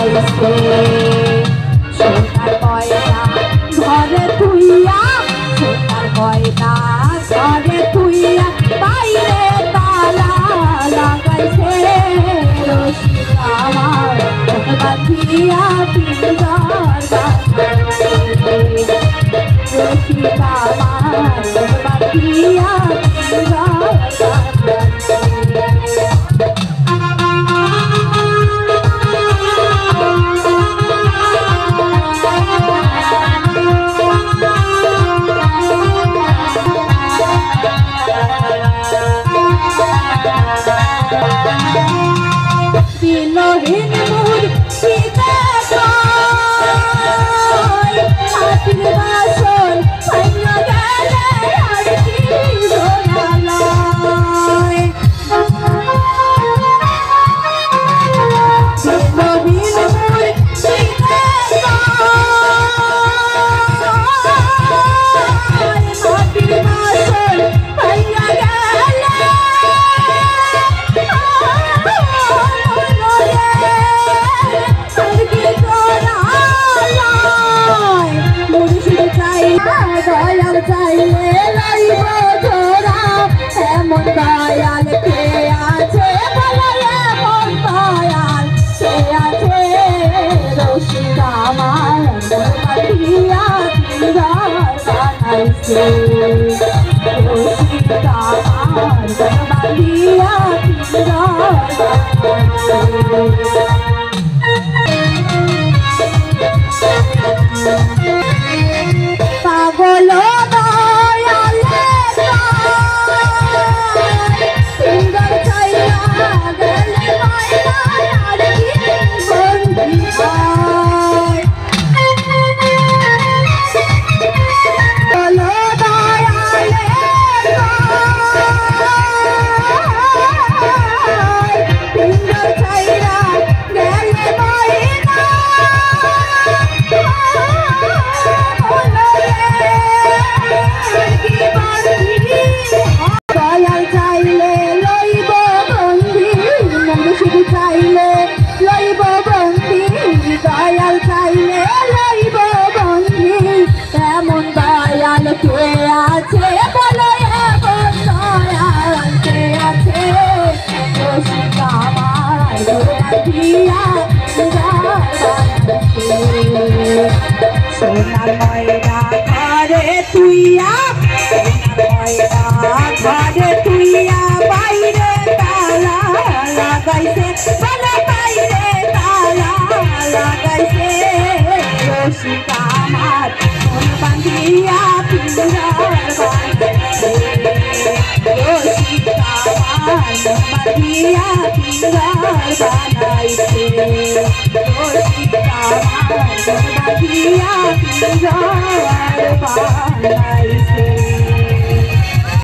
বানাইছে সোনার ময়না ঘরে তুইয়া সোনার ময়না ঘরে তুইয়া বাইরে তালা লাগাইছে রশি আমার বাঁধিয়া পিঞ্জর বানাইছে রশি আমার বাঁধিয়া পিঞ্জর বিলহীন মূর্তিতে হাতির বাসন ভাঙা গেলে আর কি ধরালয় বিলহীন মূর্তিতে হাতির বাসন ভাঙা গেলে দয়াল চাইলে লাইব ধরা এমন দয়াল কে আছে বলো এমন দয়াল কে আছে রশিদ আমার বাঁধিয়া পিঞ্জর বানাইছে রশিদ আমার বাঁধিয়া পিঞ্জর বানাইছে পাগল দয়ালে সুন্দর চাইয়া গেলে ময়না আর কি বন্দি হয় পাগল দয়ালে সুন্দর চাইয়া গেলে ময়না দয়াল চাইলে লইব বন্দি মন শুধু চাইলে লইব বন্দি দয়াল চাইলে লইব বন্দি এমন দয়াল কে আছে বলো এমন দয়াল কে আছে রশিদ আমার বাঁধিয়া সোনার ময়না ঘরে তুইয়া ঘরে তুইয়া বাইরে তালা লাগাইছে বলে বাইরে তালা লাগাইছে রশিদ আমার মন বাঁধিয়া পিঞ্জর বানাইছে রশিদ আমার মন বাঁধিয়া পিঞ্জর বানাইছে রশিদ আমার মন বাঁধিয়া পিঞ্জর বানাইছে।